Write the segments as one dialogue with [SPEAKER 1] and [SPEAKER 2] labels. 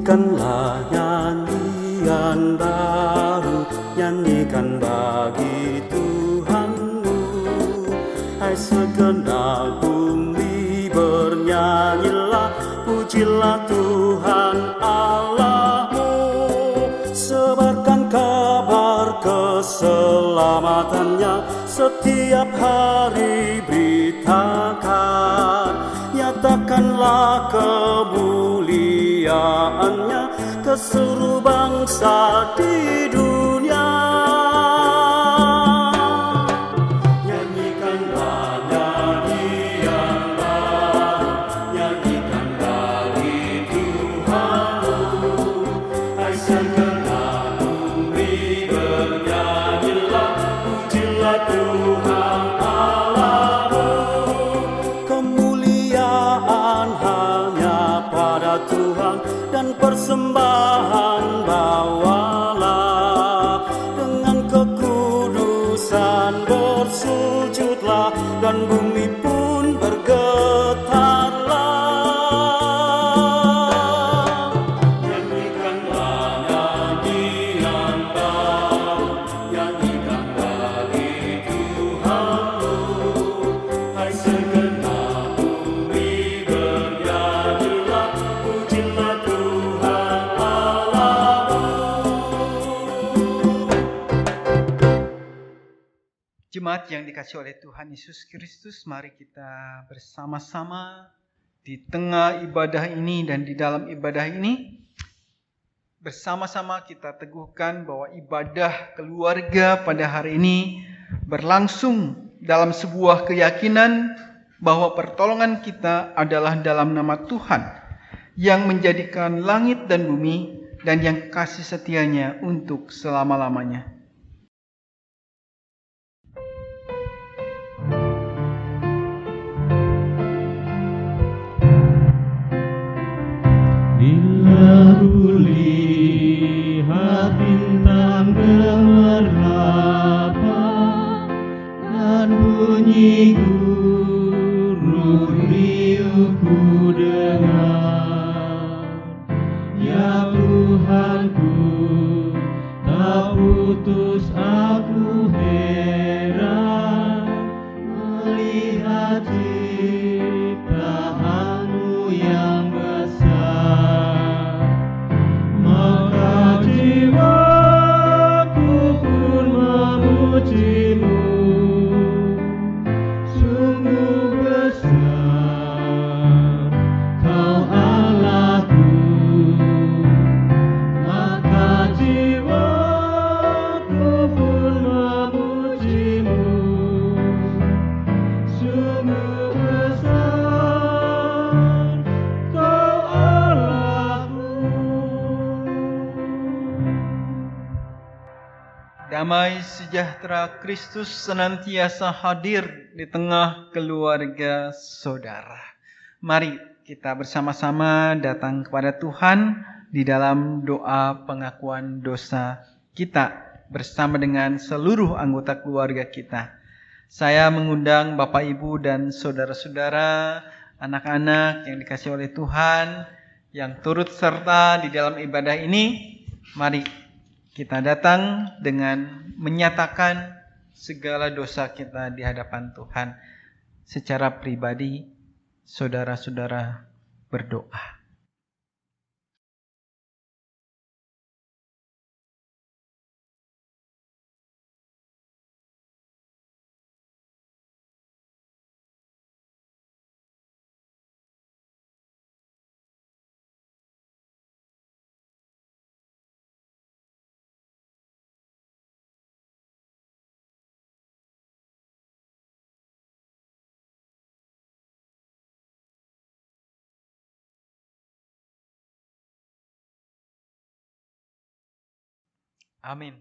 [SPEAKER 1] Nyanyikanlah nyanyian baru, nyanyikan bagi Tuhanmu. Hai segenap bumi bernyanyilah, pujilah Tuhan Allahmu. Sebarkan kabar keselamatannya, setiap hari beritakan. Nyatakanlah kemuliaannya ke seluruh bangsa di dunia. Nyanyikanlah nyanyian baru, nyanyikan bagi Tuhanmu. Hai segenap bumi bernyanyilah, pujilah Tuhan Allahmu. Kemuliaan hanya pada Tuhan dan persembahan bawalah. Dengan kekudusan bersujudlah dan bumi pun bergetarlah. Nyanyikanlah nyanyian baru, nyanyikan bagi Tuhanmu. Hai segenap bumi bernyanyilah, pujilah Tuhan Allahmu.
[SPEAKER 2] Jemaat yang dikasihi oleh Tuhan Yesus Kristus, mari kita bersama-sama di tengah ibadah ini dan di dalam ibadah ini bersama-sama kita teguhkan bahwa ibadah keluarga pada hari ini berlangsung dalam sebuah keyakinan bahwa pertolongan kita adalah dalam nama Tuhan yang menjadikan langit dan bumi dan yang kasih setianya untuk selama-lamanya.
[SPEAKER 3] Bila kulihat bintang gemerlap dan bunyi guru riuh ku dengar, ya Tuhanku, tak putus aku heran melihat ciptaanmu yang besar. Maka jiwaku pun memujimu, sungguh besar Kau Allahku. Maka jiwaku pun memujimu, sungguh besar Kau Allahku.
[SPEAKER 2] Damai sejahtera Kristus senantiasa hadir di tengah keluarga saudara. Mari kita bersama-sama datang kepada Tuhan di dalam doa pengakuan dosa kita bersama dengan seluruh anggota keluarga kita. Saya mengundang Bapak Ibu dan saudara-saudara, anak-anak yang dikasihi oleh Tuhan yang turut serta di dalam ibadah ini. Mari kita datang dengan menyatakan segala dosa kita di hadapan Tuhan. Secara pribadi, saudara-saudara berdoa. Amin.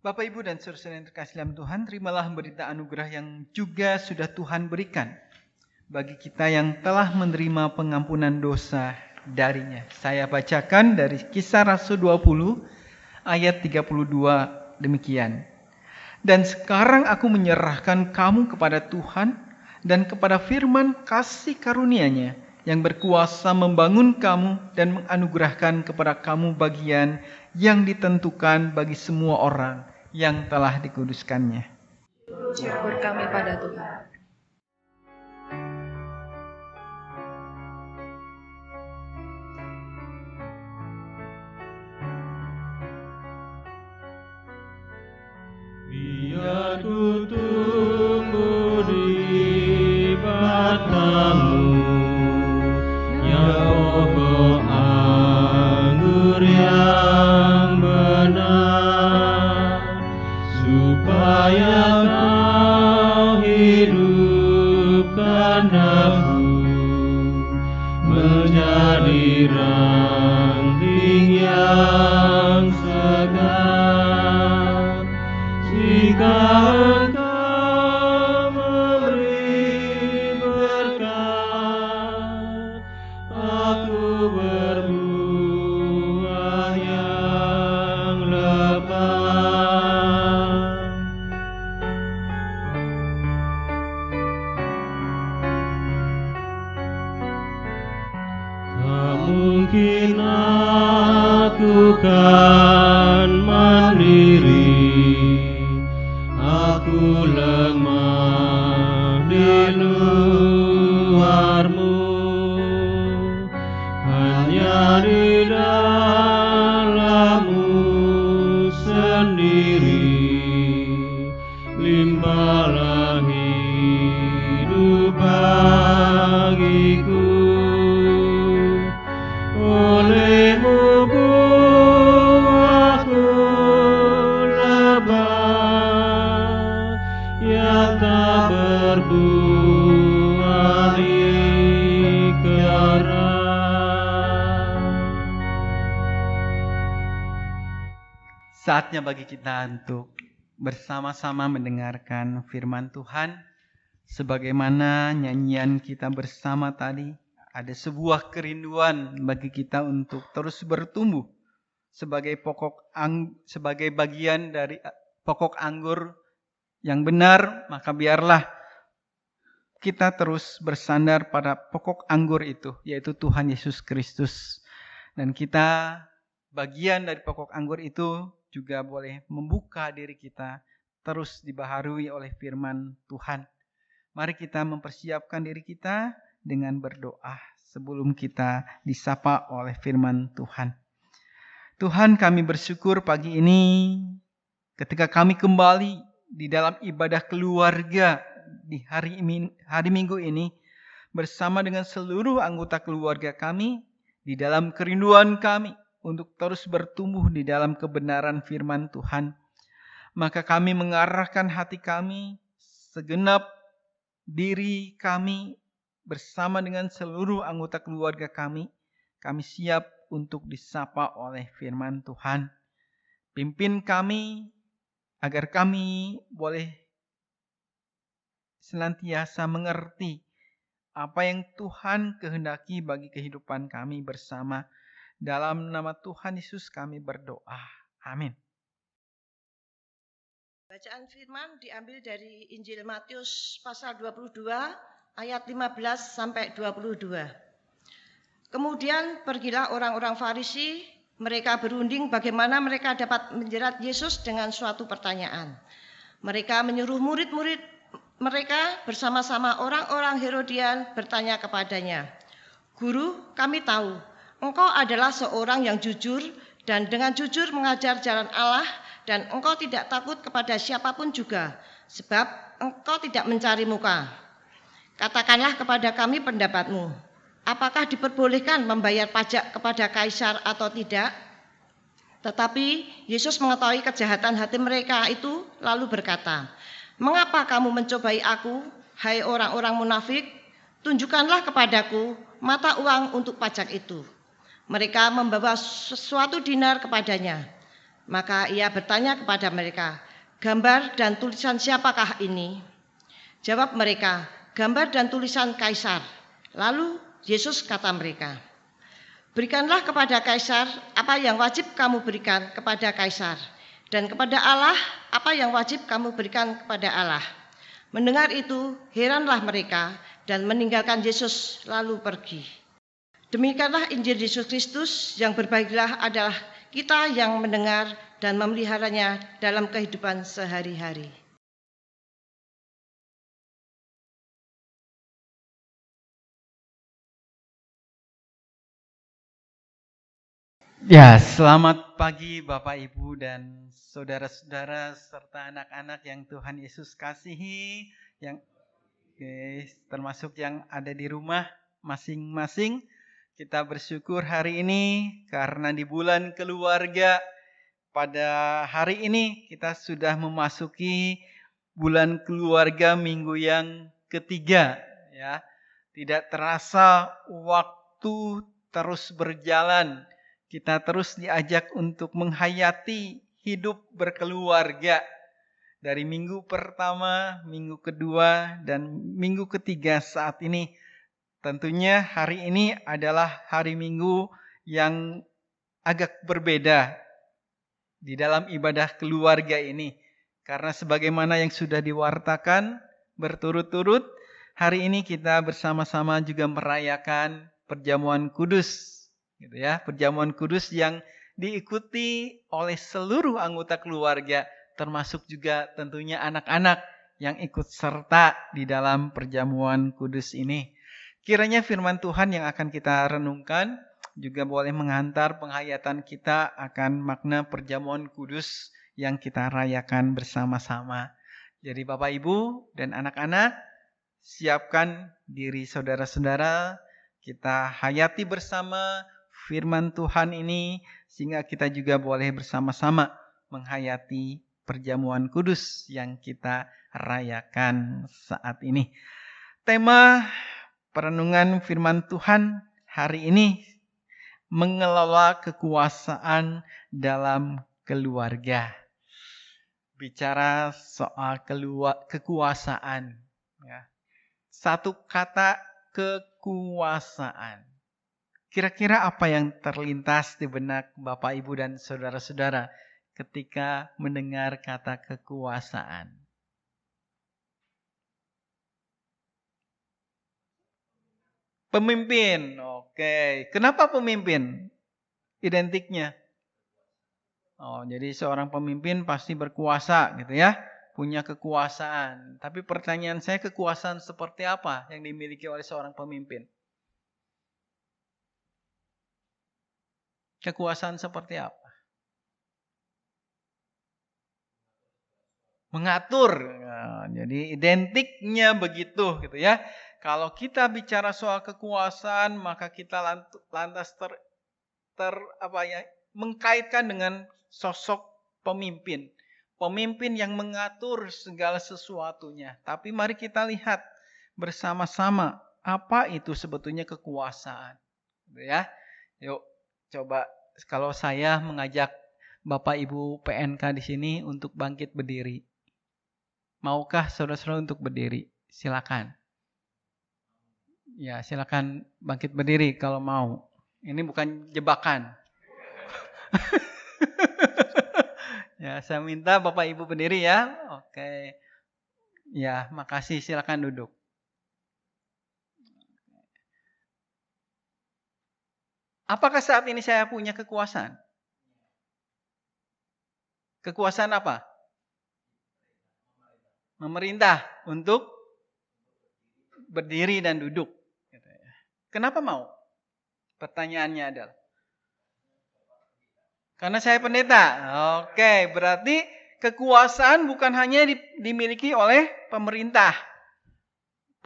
[SPEAKER 2] Bapak, Ibu, dan saudara yang terkasih dalam Tuhan, terimalah berita anugerah yang juga sudah Tuhan berikan bagi kita yang telah menerima pengampunan dosa darinya. Saya bacakan dari Kisah Rasul 20 ayat 32 demikian. Dan sekarang aku menyerahkan kamu kepada Tuhan dan kepada firman kasih karunia-Nya yang berkuasa membangun kamu dan menganugerahkan kepada kamu bagian yang ditentukan bagi semua orang yang telah dikuduskannya.
[SPEAKER 4] Syukur kami pada Tuhan.
[SPEAKER 3] Biar ku tumbuh di batamu, ya pokok anggur yang benar, supaya kau hidupkan aku menjadi ranting yang segar. Jika Engkau memberi berkat, aku berbuah yang lebat. Tak mungkin aku kan mandiri, aku lemah di luarmu, hanya di dalammu sendiri limpahlah hidup bagiku. Olehmu buahku lebat, yang tak berbuah ikrar.
[SPEAKER 2] Saatnya bagi kita untuk bersama-sama mendengarkan firman Tuhan. Sebagaimana nyanyian kita bersama tadi, ada sebuah kerinduan bagi kita untuk terus bertumbuh sebagai sebagai bagian dari pokok anggur yang benar, maka biarlah kita terus bersandar pada pokok anggur itu, yaitu Tuhan Yesus Kristus. Dan kita bagian dari pokok anggur itu juga boleh membuka diri kita terus dibaharui oleh firman Tuhan. Mari kita mempersiapkan diri kita dengan berdoa sebelum kita disapa oleh firman Tuhan. Tuhan, kami bersyukur pagi ini ketika kami kembali di dalam ibadah keluarga di hari Minggu ini bersama dengan seluruh anggota keluarga kami di dalam kerinduan kami untuk terus bertumbuh di dalam kebenaran firman Tuhan. Maka kami mengarahkan hati kami, segenap diri kami bersama dengan seluruh anggota keluarga kami siap untuk disapa oleh firman Tuhan. Pimpin kami agar kami boleh senantiasa mengerti apa yang Tuhan kehendaki bagi kehidupan kami bersama. Dalam nama Tuhan Yesus kami berdoa. Amin.
[SPEAKER 5] Bacaan firman diambil dari Injil Matius pasal 22 ayat 15 sampai 22. Kemudian pergilah orang-orang Farisi, mereka berunding bagaimana mereka dapat menjerat Yesus dengan suatu pertanyaan. Mereka menyuruh murid-murid mereka bersama-sama orang-orang Herodian bertanya kepadanya, "Guru, kami tahu Engkau adalah seorang yang jujur dan dengan jujur mengajar jalan Allah, dan Engkau tidak takut kepada siapapun juga, sebab Engkau tidak mencari muka. Katakanlah kepada kami pendapatmu, apakah diperbolehkan membayar pajak kepada kaisar atau tidak?" Tetapi Yesus mengetahui kejahatan hati mereka itu, lalu berkata, "Mengapa kamu mencobai aku, hai orang-orang munafik? Tunjukkanlah kepadaku mata uang untuk pajak itu." Mereka membawa sesuatu dinar kepadanya. Maka ia bertanya kepada mereka, "Gambar dan tulisan siapakah ini?" Jawab mereka, "Gambar dan tulisan kaisar." Lalu Yesus kata mereka, "Berikanlah kepada kaisar apa yang wajib kamu berikan kepada kaisar, dan kepada Allah apa yang wajib kamu berikan kepada Allah." Mendengar itu, heranlah mereka dan meninggalkan Yesus lalu pergi. Demikianlah Injil Yesus Kristus. Yang berbahagialah adalah kita yang mendengar dan memeliharanya dalam kehidupan sehari-hari.
[SPEAKER 2] Ya, selamat pagi Bapak Ibu dan saudara-saudara serta anak-anak yang Tuhan Yesus kasihi, yang termasuk yang ada di rumah masing-masing. Kita bersyukur hari ini karena di bulan keluarga pada hari ini kita sudah memasuki bulan keluarga minggu yang ketiga, ya. Tidak terasa waktu terus berjalan. Kita terus diajak untuk menghayati hidup berkeluarga. Dari minggu pertama, minggu kedua, dan minggu ketiga saat ini. Tentunya hari ini adalah hari Minggu yang agak berbeda di dalam ibadah keluarga ini. Karena sebagaimana yang sudah diwartakan berturut-turut, hari ini kita bersama-sama juga merayakan perjamuan kudus. Gitu ya, perjamuan kudus yang diikuti oleh seluruh anggota keluarga, termasuk juga tentunya anak-anak yang ikut serta di dalam perjamuan kudus ini. Kiranya firman Tuhan yang akan kita renungkan juga boleh menghantar penghayatan kita akan makna perjamuan kudus yang kita rayakan bersama-sama. Jadi Bapak Ibu dan anak-anak, siapkan diri saudara-saudara, kita hayati bersama firman Tuhan ini sehingga kita juga boleh bersama-sama menghayati perjamuan kudus yang kita rayakan saat ini. Tema perenungan firman Tuhan hari ini mengelola kekuasaan dalam keluarga. Bicara soal kekuasaan. Ya. Satu kata, kekuasaan. Kira-kira apa yang terlintas di benak Bapak, Ibu, dan saudara-saudara ketika mendengar kata kekuasaan? Pemimpin, oke. Kenapa pemimpin? Identiknya. Oh, jadi seorang pemimpin pasti berkuasa gitu ya. Punya kekuasaan. Tapi pertanyaan saya, kekuasaan seperti apa yang dimiliki oleh seorang pemimpin? Kekuasaan seperti apa? Mengatur. Nah, jadi identiknya begitu gitu ya. Kalau kita bicara soal kekuasaan, maka kita lantas mengkaitkan dengan sosok pemimpin. Pemimpin yang mengatur segala sesuatunya. Tapi mari kita lihat bersama-sama apa itu sebetulnya kekuasaan. Ya. Yuk coba kalau saya mengajak Bapak Ibu PNK di sini untuk bangkit berdiri. Maukah saudara-saudara untuk berdiri? Silakan. Ya, silakan bangkit berdiri kalau mau. Ini bukan jebakan. Ya, saya minta Bapak Ibu berdiri ya. Oke. Ya, makasih. Silakan duduk. Apakah saat ini saya punya kekuasaan? Kekuasaan apa? Memerintah untuk berdiri dan duduk. Kenapa mau? Pertanyaannya adalah. Karena saya pendeta. Oke, berarti kekuasaan bukan hanya dimiliki oleh pemerintah.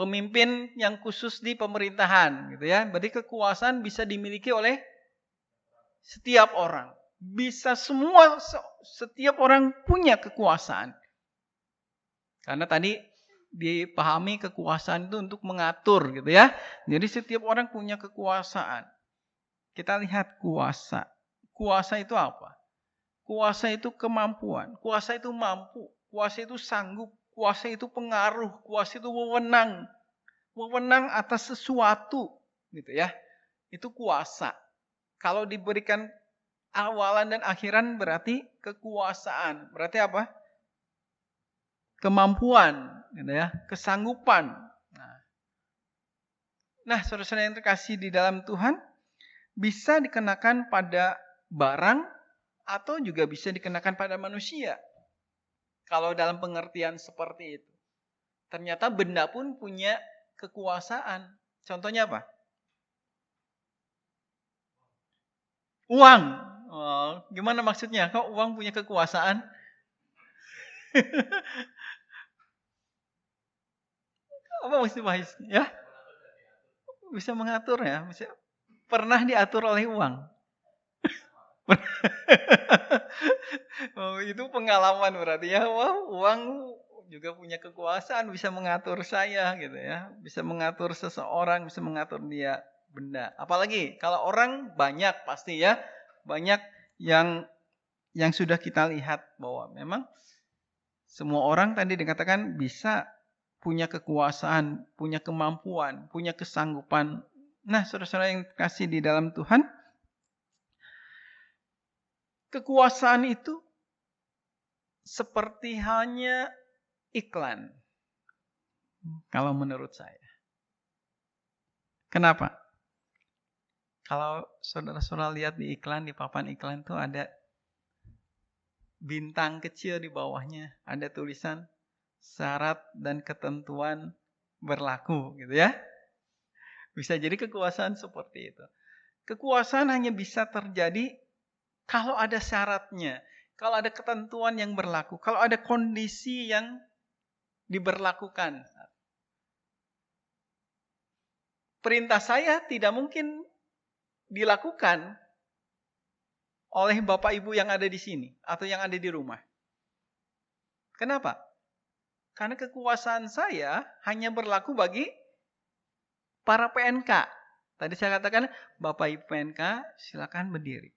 [SPEAKER 2] Pemimpin yang khusus di pemerintahan, gitu ya. Berarti kekuasaan bisa dimiliki oleh setiap orang. Bisa semua, setiap orang punya kekuasaan. Karena tadi dipahami kekuasaan itu untuk mengatur gitu ya. Jadi setiap orang punya kekuasaan. Kita lihat kuasa. Kuasa itu apa? Kuasa itu kemampuan. Kuasa itu mampu. Kuasa itu sanggup. Kuasa itu pengaruh. Kuasa itu wewenang. Wewenang atas sesuatu gitu ya. Itu kuasa. Kalau diberikan awalan dan akhiran berarti kekuasaan. Berarti apa? Kemampuan, gitu ya, kesanggupan. Nah, Nah, saudara-saudara yang terkasih di dalam Tuhan, bisa dikenakan pada barang atau juga bisa dikenakan pada manusia. Kalau dalam pengertian seperti itu. Ternyata benda pun punya kekuasaan. Contohnya apa? Uang. Oh, gimana maksudnya? Kok uang punya kekuasaan? Apa maksud Wahis? Ya? Bisa mengatur ya? Pernah diatur oleh uang? Oh, itu pengalaman berarti ya. Wah, uang juga punya kekuasaan, bisa mengatur saya gitu ya. Bisa mengatur seseorang, bisa mengatur dia benda. Apalagi kalau orang banyak pasti ya. Banyak yang sudah kita lihat bahwa memang semua orang tadi dikatakan bisa punya kekuasaan, punya kemampuan, punya kesanggupan. Nah, saudara-saudara yang kasih di dalam Tuhan, kekuasaan itu seperti hanya iklan. Kalau menurut saya. Kenapa? Kalau saudara-saudara lihat di iklan, di papan iklan itu ada bintang kecil di bawahnya. Ada tulisan syarat dan ketentuan berlaku gitu ya. Bisa jadi kekuasaan seperti itu. Kekuasaan hanya bisa terjadi kalau ada syaratnya, kalau ada ketentuan yang berlaku, kalau ada kondisi yang diberlakukan. Perintah saya tidak mungkin dilakukan oleh Bapak Ibu yang ada di sini atau yang ada di rumah. Kenapa? Karena kekuasaan saya hanya berlaku bagi para PNK. Tadi saya katakan, Bapak Ibu PNK silakan berdiri.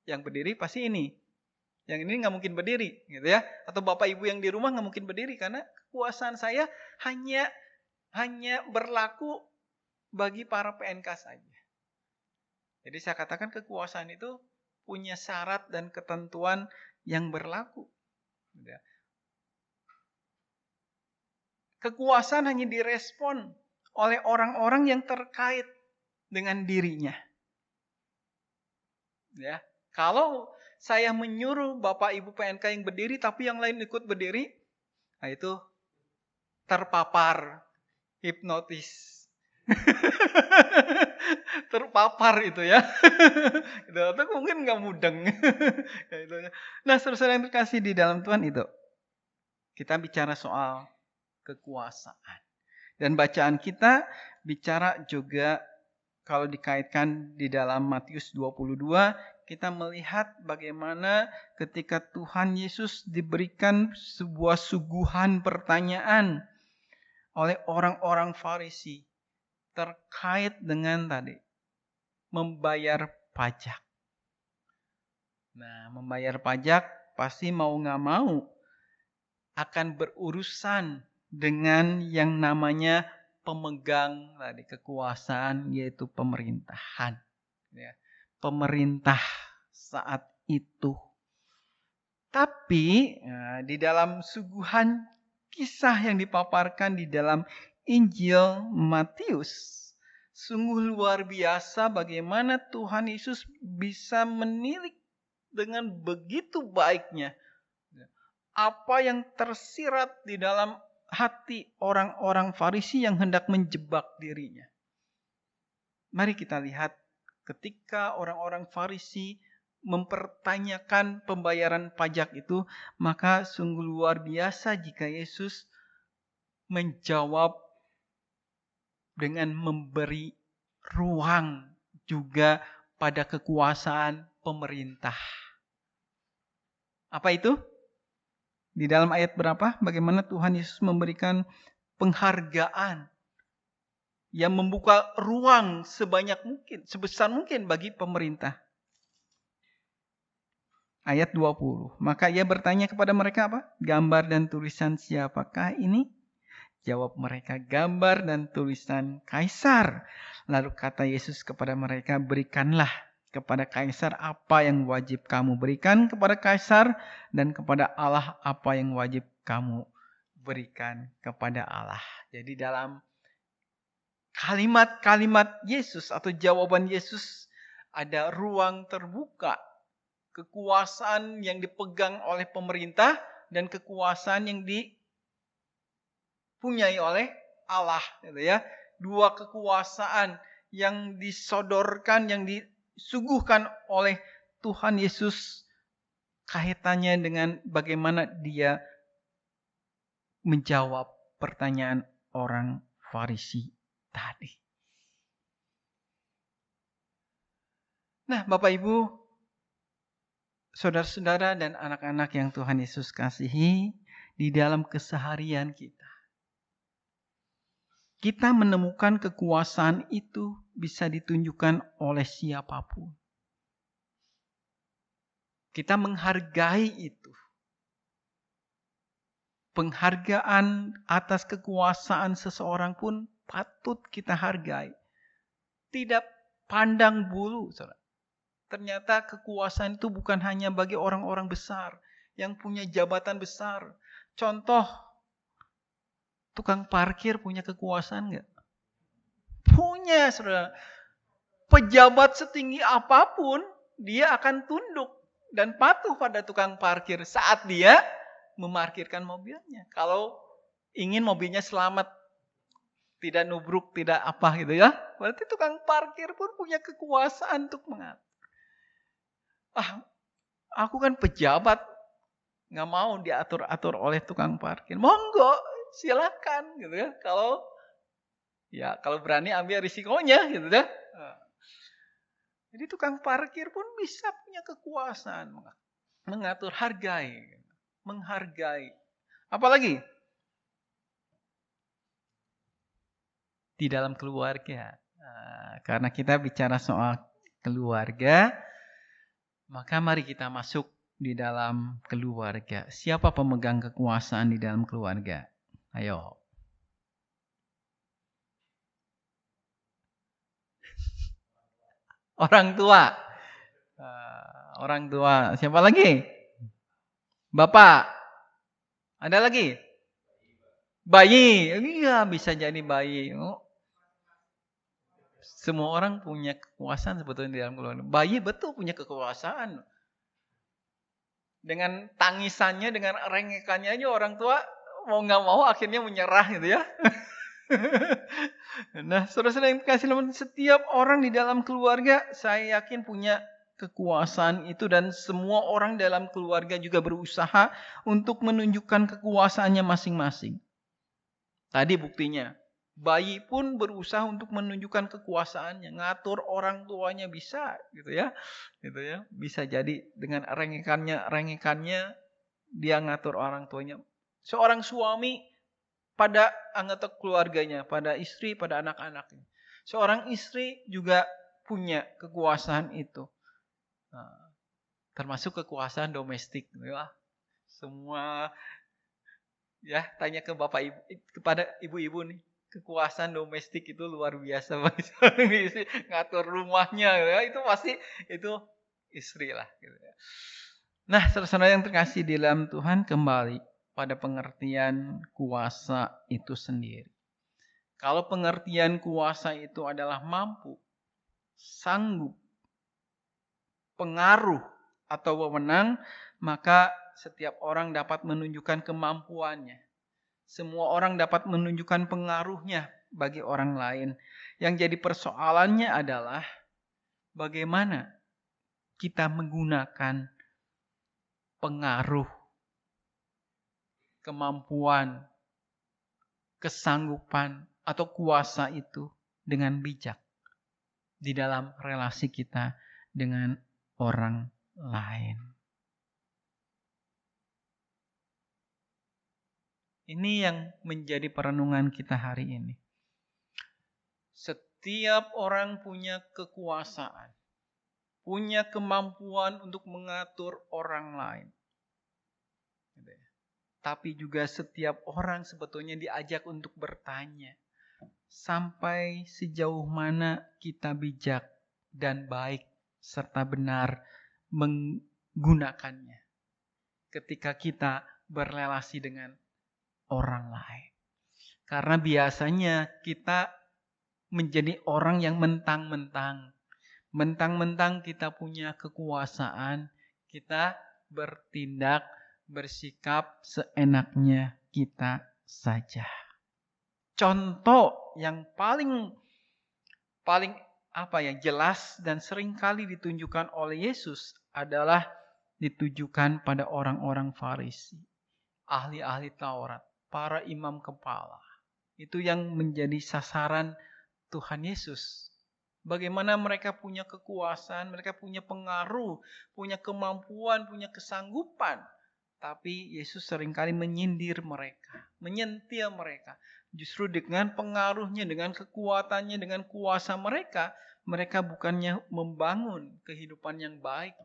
[SPEAKER 2] Yang berdiri pasti ini. Yang ini nggak mungkin berdiri, gitu ya. Atau Bapak Ibu yang di rumah nggak mungkin berdiri karena kekuasaan saya hanya berlaku bagi para PNK saja. Jadi saya katakan kekuasaan itu punya syarat dan ketentuan yang berlaku. Gitu ya. Kekuasaan hanya direspon oleh orang-orang yang terkait dengan dirinya. Ya, kalau saya menyuruh Bapak Ibu PNK yang berdiri tapi yang lain ikut berdiri, nah itu terpapar hipnotis. Terpapar itu ya. Itu mungkin nggak mudeng. Nah, saudara-saudara yang terkasih di dalam Tuhan itu, kita bicara soal kekuasaan. Dan bacaan kita bicara juga kalau dikaitkan di dalam Matius 22, kita melihat bagaimana ketika Tuhan Yesus diberikan sebuah suguhan pertanyaan oleh orang-orang Farisi terkait dengan tadi membayar pajak. Nah, membayar pajak pasti mau nggak mau akan berurusan dengan yang namanya pemegang tadi kekuasaan, yaitu pemerintahan. Ya, pemerintah saat itu. Tapi di dalam suguhan kisah yang dipaparkan di dalam Injil Matius, sungguh luar biasa bagaimana Tuhan Yesus bisa menilik dengan begitu baiknya apa yang tersirat di dalam hati orang-orang Farisi yang hendak menjebak dirinya. Mari kita lihat ketika orang-orang Farisi mempertanyakan pembayaran pajak itu, maka sungguh luar biasa jika Yesus menjawab dengan memberi ruang juga pada kekuasaan pemerintah. Apa itu? Di dalam ayat berapa? Bagaimana Tuhan Yesus memberikan penghargaan yang membuka ruang sebanyak mungkin, sebesar mungkin bagi pemerintah. Ayat 20. Maka ia bertanya kepada mereka apa? Gambar dan tulisan siapakah ini? Jawab mereka, gambar dan tulisan Kaisar. Lalu kata Yesus kepada mereka, berikanlah kepada Kaisar apa yang wajib kamu berikan kepada Kaisar, dan kepada Allah apa yang wajib kamu berikan kepada Allah. Jadi dalam kalimat-kalimat Yesus atau jawaban Yesus, ada ruang terbuka. Kekuasaan yang dipegang oleh pemerintah dan kekuasaan yang dipunyai oleh Allah, gitu ya. Dua kekuasaan yang disodorkan, yang disuguhkan oleh Tuhan Yesus, kaitannya dengan bagaimana dia menjawab pertanyaan orang Farisi tadi. Nah, Bapak Ibu, saudara-saudara dan anak-anak yang Tuhan Yesus kasihi, di dalam keseharian kita menemukan kekuasaan itu bisa ditunjukkan oleh siapapun. Kita menghargai itu. Penghargaan atas kekuasaan seseorang pun patut kita hargai. Tidak pandang bulu, saudara. Ternyata kekuasaan itu bukan hanya bagi orang-orang besar yang punya jabatan besar. Contoh, tukang parkir punya kekuasaan nggak? Punya, saudara. Pejabat setinggi apapun, dia akan tunduk dan patuh pada tukang parkir saat dia memarkirkan mobilnya. Kalau ingin mobilnya selamat, tidak nubruk, tidak apa gitu ya. Berarti tukang parkir pun punya kekuasaan untuk mengatur. Aku kan pejabat, nggak mau diatur-atur oleh tukang parkir. Monggo, silakan gitu ya. Kalau berani ambil risikonya gitu ya. Jadi tukang parkir pun bisa punya kekuasaan mengatur, menghargai. Apalagi di dalam keluarga. Karena kita bicara soal keluarga, maka mari kita masuk di dalam keluarga. Siapa pemegang kekuasaan di dalam keluarga? Ayo. Orang tua. Orang tua. Siapa lagi? Bapak. Ada lagi? Bayi. Iya, bisa jadi bayi. Semua orang punya kekuasaan sebetulnya di dalam keluarga. Bayi betul punya kekuasaan. Dengan tangisannya, dengan rengekannya aja orang tua mau nggak mau akhirnya menyerah gitu ya. Nah, saudara-saudara yang dikasihi Tuhan, setiap orang di dalam keluarga saya yakin punya kekuasaan itu, dan semua orang dalam keluarga juga berusaha untuk menunjukkan kekuasaannya masing-masing. Tadi buktinya. Bayi pun berusaha untuk menunjukkan kekuasaannya, ngatur orang tuanya bisa, gitu ya. Bisa jadi dengan rengekannya dia ngatur orang tuanya. Seorang suami pada anggota keluarganya, pada istri, pada anak-anaknya. Seorang istri juga punya kekuasaan itu, termasuk kekuasaan domestik, ya. Semua ya tanya ke bapak ibu, kepada ibu-ibu nih. Kekuasaan domestik itu luar biasa, ngatur rumahnya, ya, itu pasti itu istri lah. Gitu ya. Nah, saudara-saudara yang terkasih di dalam Tuhan, kembali pada pengertian kuasa itu sendiri. Kalau pengertian kuasa itu adalah mampu, sanggup, pengaruh atau wewenang, maka setiap orang dapat menunjukkan kemampuannya. Semua orang dapat menunjukkan pengaruhnya bagi orang lain. Yang jadi persoalannya adalah bagaimana kita menggunakan pengaruh, kemampuan, kesanggupan, atau kuasa itu dengan bijak di dalam relasi kita dengan orang lain. Ini yang menjadi perenungan kita hari ini. Setiap orang punya kekuasaan, punya kemampuan untuk mengatur orang lain. Tapi juga setiap orang sebetulnya diajak untuk bertanya, sampai sejauh mana kita bijak dan baik serta benar menggunakannya ketika kita berrelasi dengan orang lain. Karena biasanya kita menjadi orang yang mentang-mentang. Mentang-mentang kita punya kekuasaan, kita bertindak, bersikap seenaknya kita saja. Contoh yang paling jelas dan seringkali ditunjukkan oleh Yesus adalah ditujukan pada orang-orang Farisi, ahli-ahli Taurat, para imam kepala. Itu yang menjadi sasaran Tuhan Yesus. Bagaimana mereka punya kekuasaan, mereka punya pengaruh, punya kemampuan, punya kesanggupan. Tapi Yesus seringkali menyindir mereka, menyentil mereka. Justru dengan pengaruhnya, dengan kekuatannya, dengan kuasa mereka, mereka bukannya membangun kehidupan yang baik,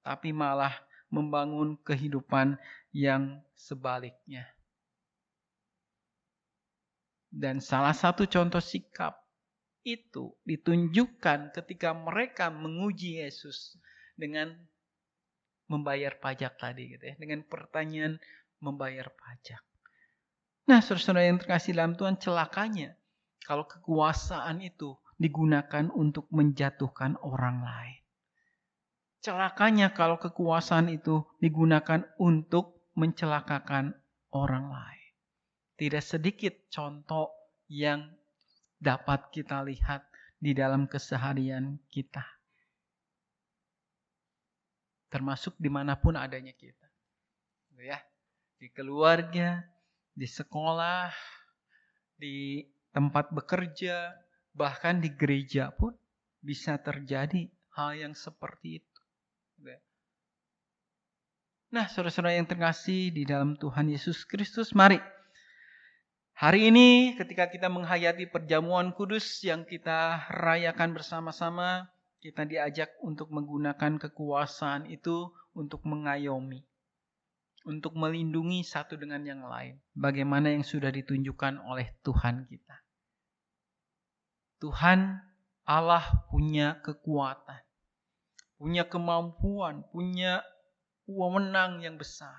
[SPEAKER 2] tapi malah membangun kehidupan yang sebaliknya. Dan salah satu contoh sikap itu ditunjukkan ketika mereka menguji Yesus dengan membayar pajak tadi, gitu ya, dengan pertanyaan membayar pajak. Nah, saudara-saudara yang terkasih dalam Tuhan, celakanya kalau kekuasaan itu digunakan untuk menjatuhkan orang lain. Celakanya kalau kekuasaan itu digunakan untuk mencelakakan orang lain. Tidak sedikit contoh yang dapat kita lihat di dalam keseharian kita. Termasuk dimanapun adanya kita. Ya, di keluarga, di sekolah, di tempat bekerja, bahkan di gereja pun bisa terjadi hal yang seperti itu. Nah, saudara-saudara yang terkasih di dalam Tuhan Yesus Kristus, mari hari ini ketika kita menghayati perjamuan kudus yang kita rayakan bersama-sama, kita diajak untuk menggunakan kekuasaan itu untuk mengayomi, untuk melindungi satu dengan yang lain. Bagaimana yang sudah ditunjukkan oleh Tuhan kita. Tuhan Allah punya kekuatan, punya kemampuan, punya wewenang yang besar.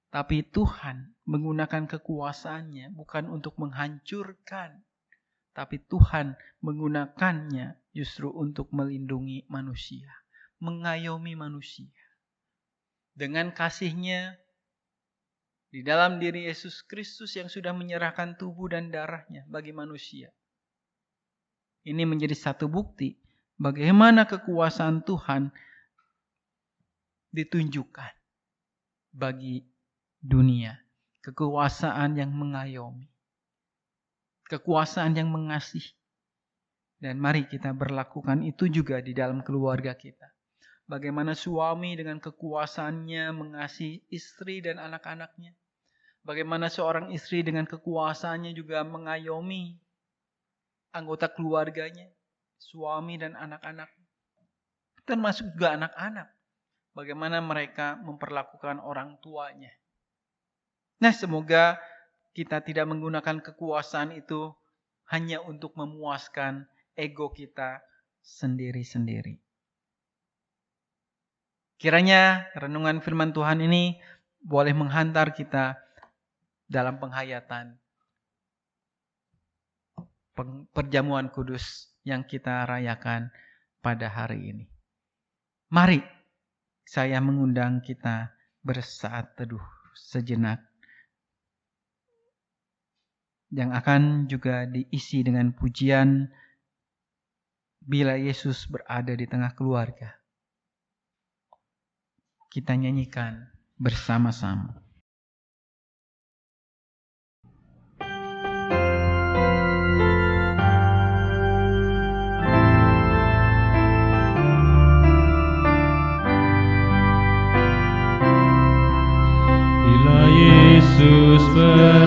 [SPEAKER 2] Tapi Tuhan menggunakan kekuasaannya bukan untuk menghancurkan, tapi Tuhan menggunakannya justru untuk melindungi manusia, mengayomi manusia. Dengan kasih-Nya di dalam diri Yesus Kristus yang sudah menyerahkan tubuh dan darah-Nya bagi manusia. Ini menjadi satu bukti bagaimana kekuasaan Tuhan ditunjukkan bagi dunia. Kekuasaan yang mengayomi, kekuasaan yang mengasihi. Dan mari kita berlakukan itu juga di dalam keluarga kita. Bagaimana suami dengan kekuasaannya mengasihi istri dan anak-anaknya. Bagaimana seorang istri dengan kekuasaannya juga mengayomi anggota keluarganya, suami dan anak-anak. Termasuk juga anak-anak. Bagaimana mereka memperlakukan orang tuanya. Nah, semoga kita tidak menggunakan kekuasaan itu hanya untuk memuaskan ego kita sendiri-sendiri. Kiranya renungan firman Tuhan ini boleh menghantar kita dalam penghayatan perjamuan kudus yang kita rayakan pada hari ini. Mari saya mengundang kita bersaat teduh sejenak, yang akan juga diisi dengan pujian bila Yesus berada di tengah keluarga. Kita nyanyikan bersama-sama.
[SPEAKER 3] Bila Yesus berada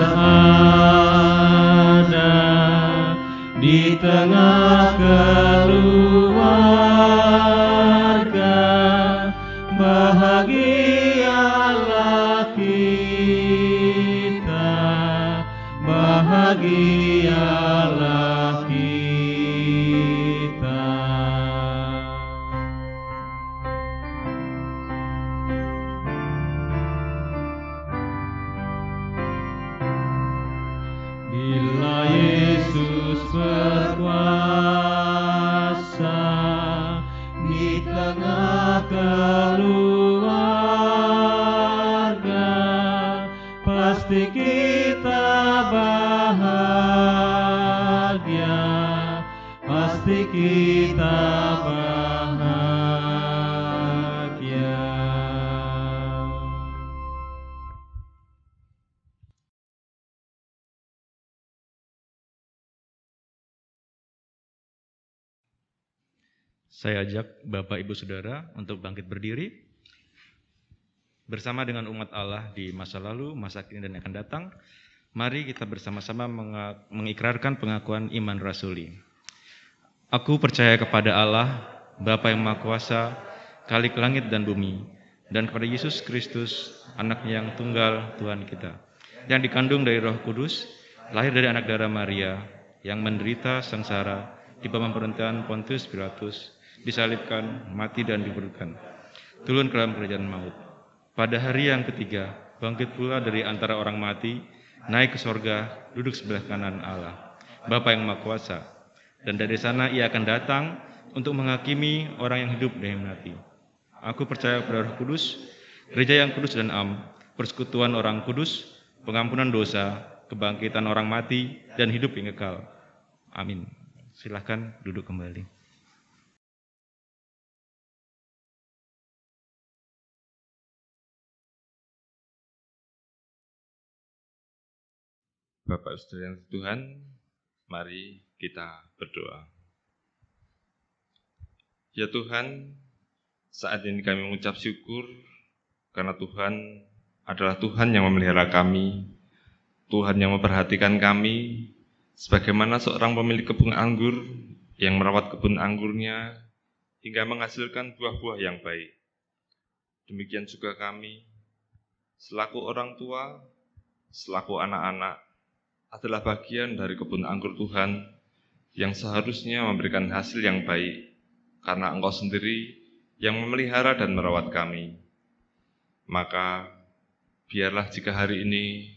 [SPEAKER 3] di tengah keluarga, bahagialah kita, bahagialah kita. Bila Yesus berkuasa
[SPEAKER 6] Saya ajak Bapak Ibu Saudara untuk bangkit berdiri bersama dengan umat Allah di masa lalu, masa kini dan yang akan datang. Mari kita bersama-sama mengikrarkan pengakuan iman rasuli. Aku percaya kepada Allah, Bapa yang Maha Kuasa, Khalik langit dan bumi, dan kepada Yesus Kristus, Anaknya yang tunggal Tuhan kita, yang dikandung dari Roh Kudus, lahir dari anak darah Maria, yang menderita sengsara di bawah pemerintahan Pontius Pilatus, disalibkan, mati dan dikuburkan, turun ke dalam kerajaan maut. Pada hari yang ketiga, bangkit pula dari antara orang mati, naik ke sorga, duduk sebelah kanan Allah, Bapa yang Maha Kuasa, dan dari sana Ia akan datang untuk menghakimi orang yang hidup dan yang mati. Aku percaya kepada Roh Kudus, gereja yang kudus dan am, persekutuan orang kudus, pengampunan dosa, kebangkitan orang mati, dan hidup yang kekal. Amin. Silahkan duduk kembali.
[SPEAKER 7] Bapak Saudara yang Tuhan, mari kita berdoa. Ya Tuhan, saat ini kami mengucap syukur karena Tuhan adalah Tuhan yang memelihara kami, Tuhan yang memperhatikan kami, sebagaimana seorang pemilik kebun anggur yang merawat kebun anggurnya hingga menghasilkan buah-buah yang baik. Demikian juga kami, selaku orang tua, selaku anak-anak, adalah bagian dari kebun anggur Tuhan yang seharusnya memberikan hasil yang baik, karena Engkau sendiri yang memelihara dan merawat kami. Maka, biarlah jika hari ini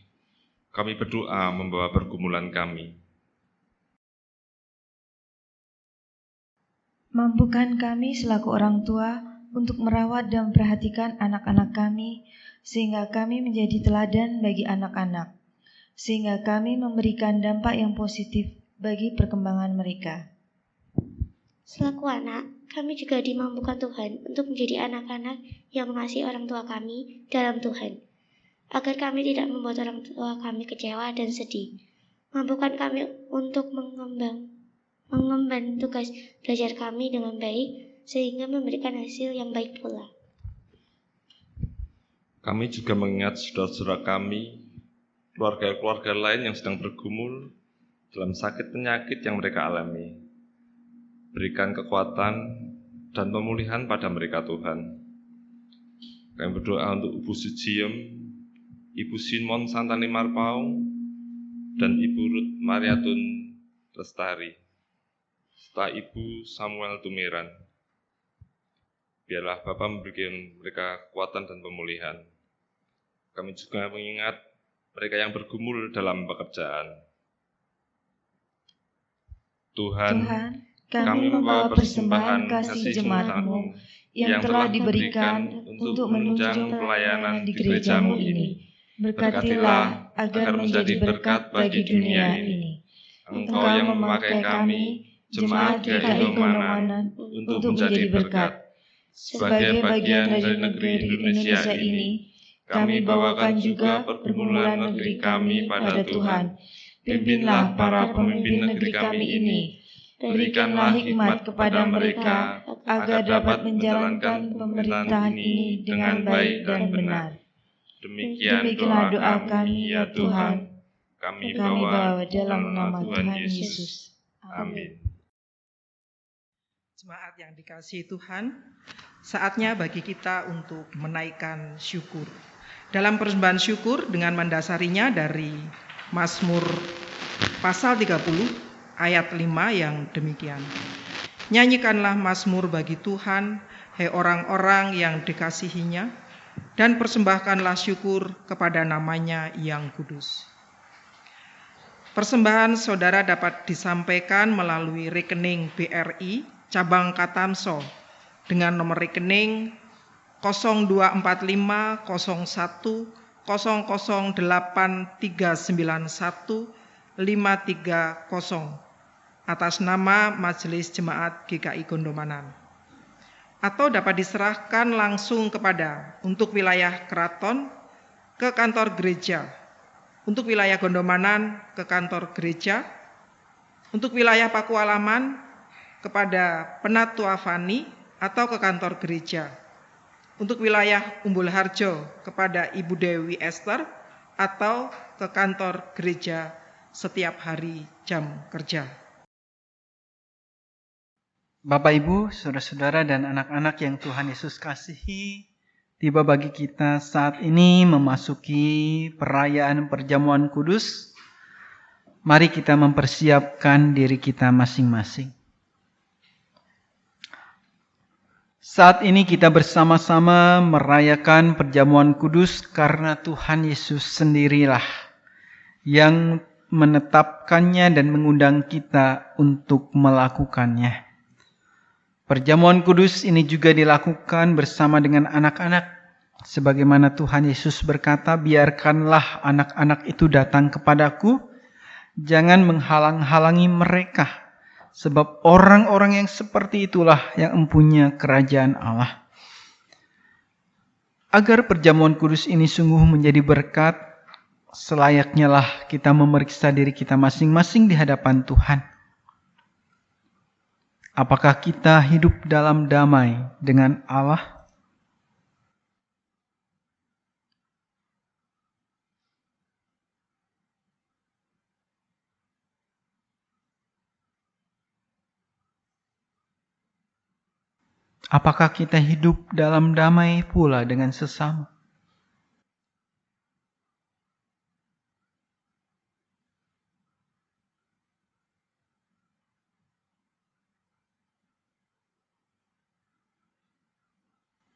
[SPEAKER 7] kami berdoa membawa pergumulan kami.
[SPEAKER 8] Mampukan kami selaku orang tua untuk merawat dan memperhatikan anak-anak kami, sehingga kami menjadi teladan bagi anak-anak, sehingga kami memberikan dampak yang positif bagi perkembangan mereka.
[SPEAKER 9] Selaku anak, kami juga dimampukan Tuhan untuk menjadi anak-anak yang mengasihi orang tua kami dalam Tuhan, agar kami tidak membuat orang tua kami kecewa dan sedih. Mampukan kami untuk mengemban tugas belajar kami dengan baik, sehingga memberikan hasil yang baik pula.
[SPEAKER 7] Kami juga mengingat saudara-saudara kami, keluarga-keluarga lain yang sedang bergumul dalam sakit penyakit yang mereka alami. Berikan kekuatan dan pemulihan pada mereka Tuhan. Kami berdoa untuk Ibu Sujiem, Ibu Simon Santani Marpau, dan Ibu Ruth Mariatun Lestari, serta Ibu Samuel Tumiran. Biarlah Bapa memberikan mereka kekuatan dan pemulihan. Kami juga mengingat mereka yang bergumul dalam pekerjaan. Tuhan, kami membawa persembahan kasih jemaat-Mu yang telah diberikan untuk menunjang pelayanan di gereja-Mu ini. Berkatilah agar menjadi berkat bagi dunia ini. Engkau yang memakai kami, jemaat GKI Gondomanan, untuk menjadi berkat. Sebagai bagian dari negeri Indonesia ini, kami bawakan juga pergumulan negeri kami pada Tuhan. Pimpinlah para pemimpin negeri kami ini. Berikanlah hikmat kepada mereka agar dapat menjalankan pemerintahan ini dengan baik dan benar. Demikianlah doa kami, ya Tuhan. Kami bawa dalam nama Tuhan Yesus. Amin.
[SPEAKER 10] Jemaat yang dikasihi Tuhan, saatnya bagi kita untuk menaikkan syukur. Dalam persembahan syukur dengan mendasarinya dari Mazmur pasal 30 ayat 5 yang demikian. Nyanyikanlah mazmur bagi Tuhan, hai orang-orang yang dikasihinya, dan persembahkanlah syukur kepada namanya yang kudus. Persembahan saudara dapat disampaikan melalui rekening BRI cabang Katamso dengan nomor rekening 0245 01 008391 530 atas nama Majelis Jemaat GKI Gondomanan, atau dapat diserahkan langsung kepada untuk wilayah Keraton ke kantor gereja, untuk wilayah Gondomanan ke kantor gereja, untuk wilayah Pakualaman kepada Penatua Fani atau ke kantor gereja. Untuk wilayah Umbul Harjo kepada Ibu Dewi Esther atau ke kantor gereja setiap hari jam kerja.
[SPEAKER 2] Bapak, Ibu, saudara-saudara dan anak-anak yang Tuhan Yesus kasihi, tiba bagi kita saat ini memasuki perayaan perjamuan kudus. Mari kita mempersiapkan diri kita masing-masing. Saat ini kita bersama-sama merayakan perjamuan kudus karena Tuhan Yesus sendirilah yang menetapkannya dan mengundang kita untuk melakukannya. Perjamuan kudus ini juga dilakukan bersama dengan anak-anak. Sebagaimana Tuhan Yesus berkata, biarkanlah anak-anak itu datang kepadaku, jangan menghalang-halangi mereka. Sebab orang-orang yang seperti itulah yang mempunyai kerajaan Allah. Agar perjamuan kudus ini sungguh menjadi berkat, selayaknya lah kita memeriksa diri kita masing-masing di hadapan Tuhan. Apakah kita hidup dalam damai dengan Allah? Apakah kita hidup dalam damai pula dengan sesama?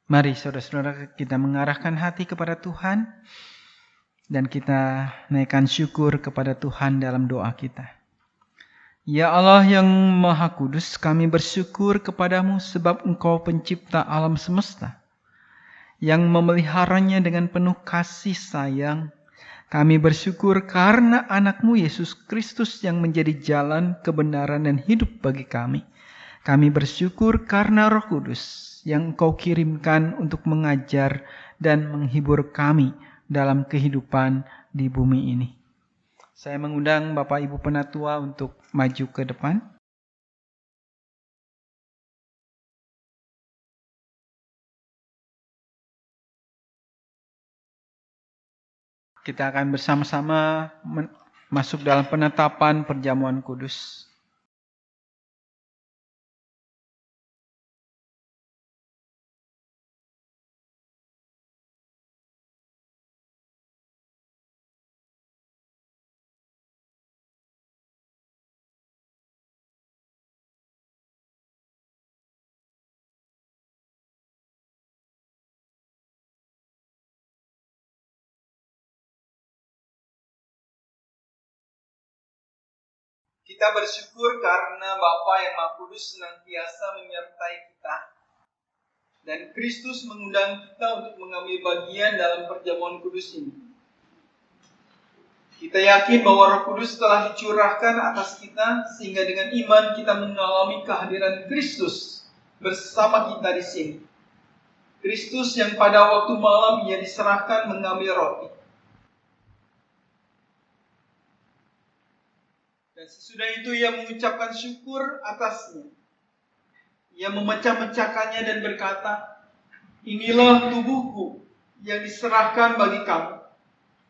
[SPEAKER 2] Mari saudara-saudara kita mengarahkan hati kepada Tuhan dan kita naikkan syukur kepada Tuhan dalam doa kita. Ya Allah yang Maha Kudus, kami bersyukur kepadamu sebab Engkau pencipta alam semesta yang memeliharanya dengan penuh kasih sayang. Kami bersyukur karena anak-Mu Yesus Kristus yang menjadi jalan, kebenaran dan hidup bagi kami. Kami bersyukur karena Roh Kudus yang Engkau kirimkan untuk mengajar dan menghibur kami dalam kehidupan di bumi ini. Saya mengundang Bapak Ibu Penatua untuk maju ke depan. Kita akan bersama-sama masuk dalam penetapan perjamuan kudus. Kita bersyukur karena Bapa yang Maha Kudus senantiasa menyertai kita. Dan Kristus mengundang kita untuk mengambil bagian dalam perjamuan kudus ini. Kita yakin bahwa Roh Kudus telah dicurahkan atas kita, sehingga dengan iman kita mengalami kehadiran Kristus bersama kita di sini. Kristus yang pada waktu malam Ia diserahkan mengambil roti. Dan sesudah itu Ia mengucapkan syukur atasnya. Ia memecah-mecahkannya dan berkata, inilah tubuhku yang diserahkan bagi kamu.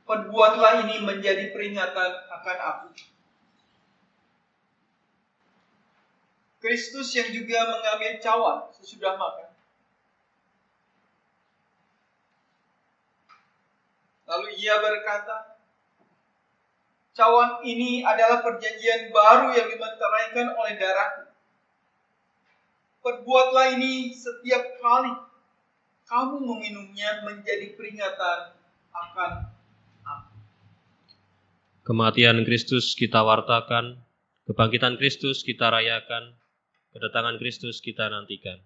[SPEAKER 2] Perbuatlah ini menjadi peringatan akan aku. Kristus yang juga mengambil cawan sesudah makan. Lalu Ia berkata, cawan ini adalah perjanjian baru yang dimeteraikan oleh darahku. Perbuatlah ini setiap kali kamu meminumnya menjadi peringatan akan aku.
[SPEAKER 11] Kematian Kristus kita wartakan, kebangkitan Kristus kita rayakan, kedatangan Kristus kita nantikan.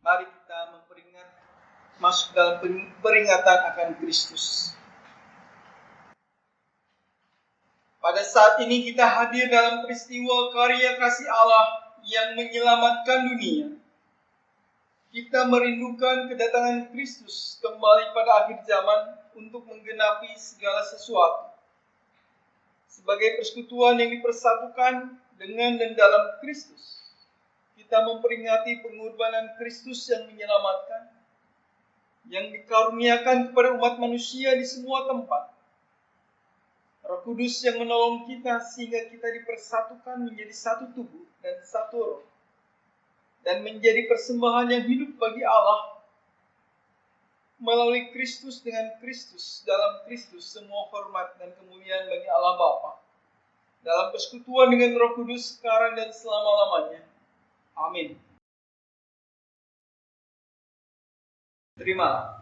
[SPEAKER 2] Mari kita masuk dalam peringatan akan Kristus. Pada saat ini kita hadir dalam peristiwa karya kasih Allah yang menyelamatkan dunia. Kita merindukan kedatangan Kristus kembali pada akhir zaman untuk menggenapi segala sesuatu. Sebagai persekutuan yang dipersatukan dengan dan dalam Kristus, kita memperingati pengorbanan Kristus yang menyelamatkan, yang dikaruniakan kepada umat manusia di semua tempat. Roh Kudus yang menolong kita sehingga kita dipersatukan menjadi satu tubuh dan satu roh, dan menjadi persembahan yang hidup bagi Allah. Melalui Kristus, dengan Kristus, dalam Kristus, semua hormat dan kemuliaan bagi Allah Bapa, dalam persekutuan dengan Roh Kudus sekarang dan selama-lamanya. Amin. Terimalah.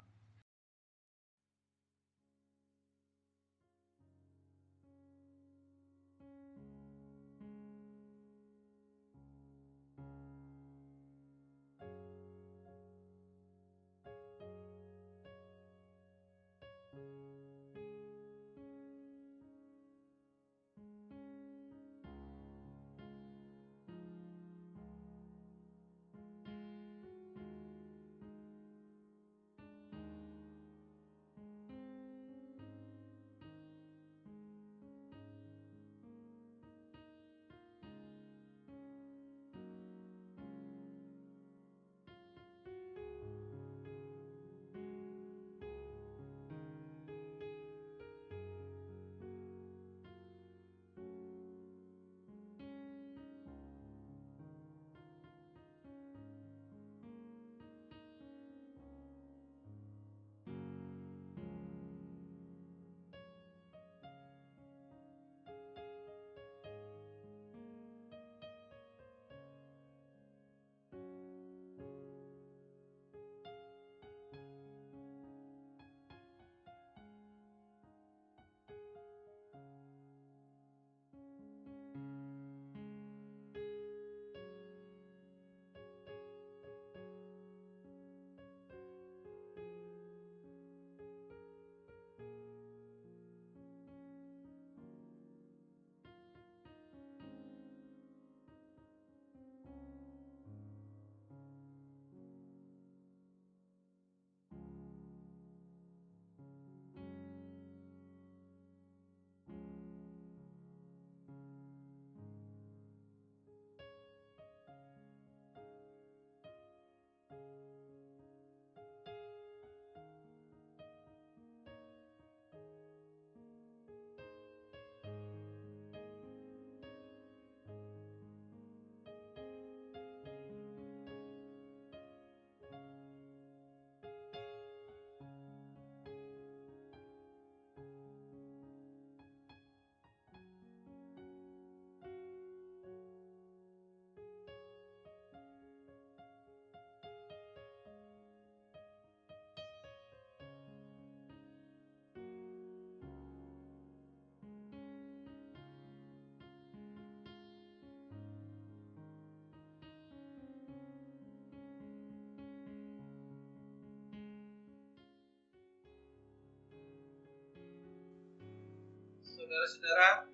[SPEAKER 2] Saudara-saudara,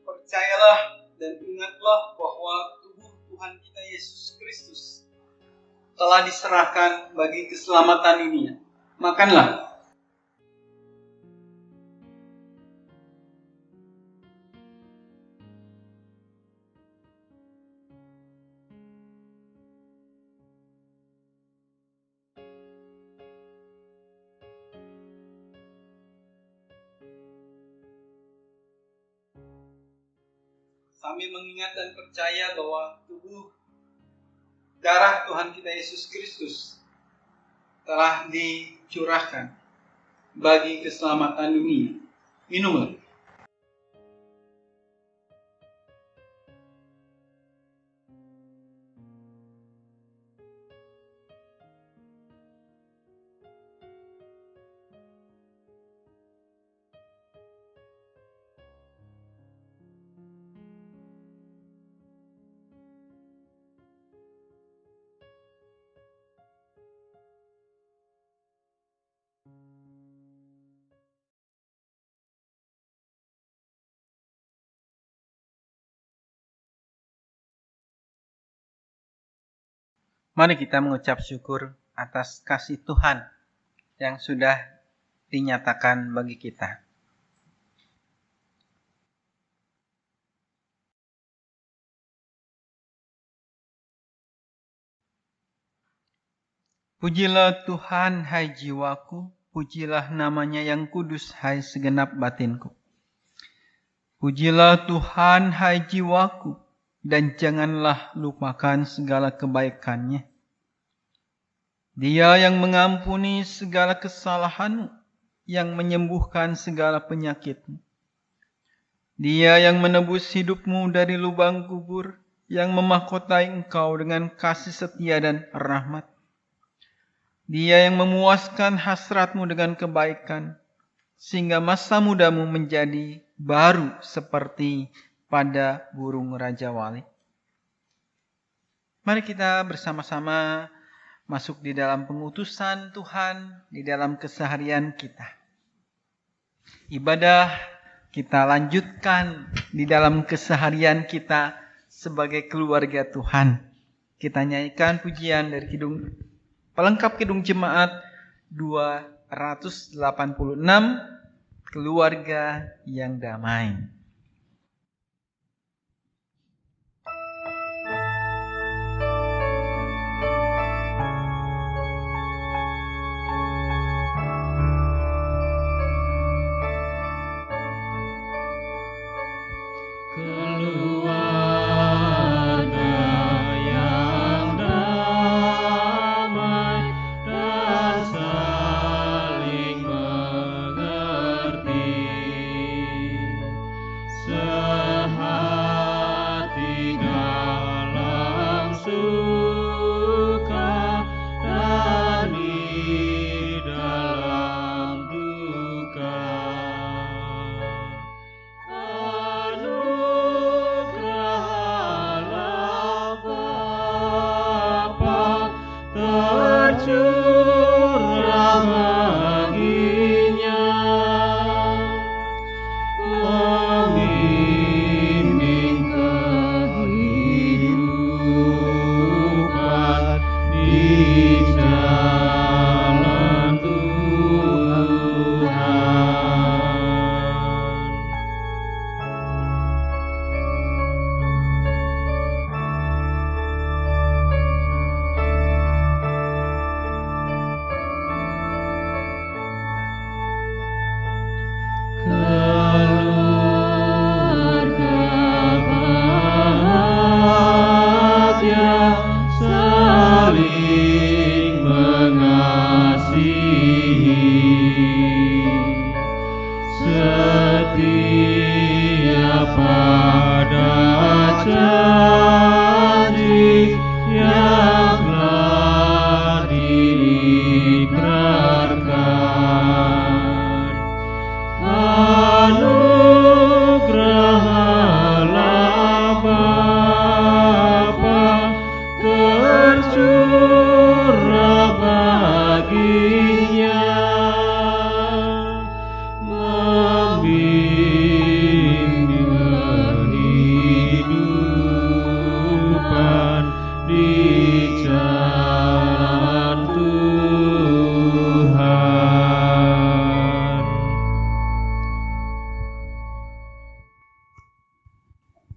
[SPEAKER 2] percayalah dan ingatlah bahwa tubuh Tuhan kita Yesus Kristus telah diserahkan bagi keselamatan dunia. Makanlah. Sambil mengingat dan percaya bahwa tubuh darah Tuhan kita Yesus Kristus telah dicurahkan bagi keselamatan dunia. Minumlah. Mari kita mengucap syukur atas kasih Tuhan yang sudah dinyatakan bagi kita. Pujilah Tuhan, hai jiwaku, pujilah namanya yang kudus, hai segenap batinku. Pujilah Tuhan, hai jiwaku, dan janganlah lupakan segala kebaikannya. Dia yang mengampuni segala kesalahanmu, yang menyembuhkan segala penyakitmu. Dia yang menebus hidupmu dari lubang kubur, yang memahkotai engkau dengan kasih setia dan rahmat. Dia yang memuaskan hasratmu dengan kebaikan, sehingga masa mudamu menjadi baru seperti pada burung Raja Wali. Mari kita bersama-sama masuk di dalam pengutusan Tuhan, di dalam keseharian kita. Ibadah kita lanjutkan di dalam keseharian kita sebagai keluarga Tuhan. Kita nyanyikan pujian dari pelengkap Kidung Jemaat 286, Keluarga yang Damai.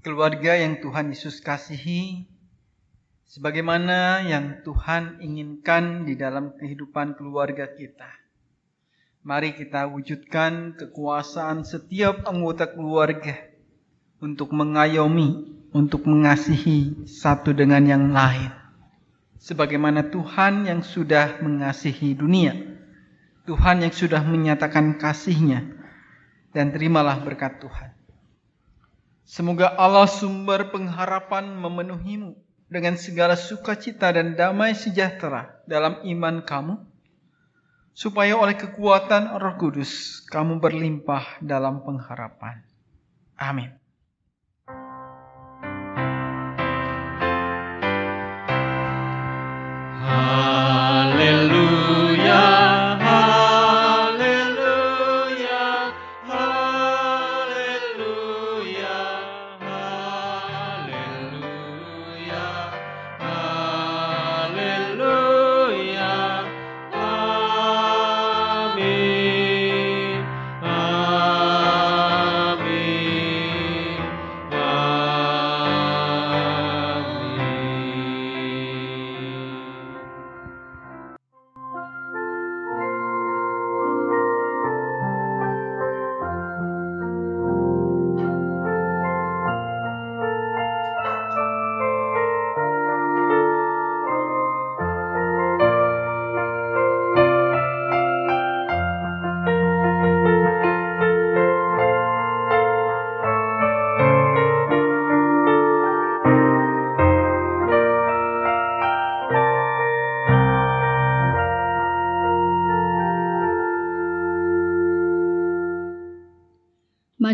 [SPEAKER 2] Keluarga yang Tuhan Yesus kasihi, sebagaimana yang Tuhan inginkan di dalam kehidupan keluarga kita. Mari kita wujudkan kekuasaan setiap anggota keluarga untuk mengayomi, untuk mengasihi satu dengan yang lain. Sebagaimana Tuhan yang sudah mengasihi dunia, Tuhan yang sudah menyatakan kasih-Nya, dan terimalah berkat Tuhan. Semoga Allah sumber pengharapan memenuhimu dengan segala sukacita dan damai sejahtera dalam iman kamu, supaya oleh kekuatan Roh Kudus kamu berlimpah dalam pengharapan. Amin.
[SPEAKER 3] Haleluya.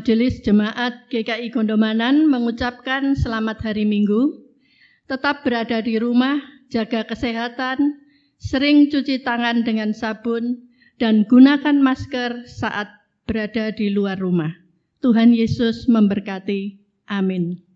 [SPEAKER 12] Majelis Jemaat GKI Gondomanan mengucapkan selamat hari Minggu. Tetap berada di rumah, jaga kesehatan, sering cuci tangan dengan sabun, dan gunakan masker saat berada di luar rumah. Tuhan Yesus memberkati. Amin.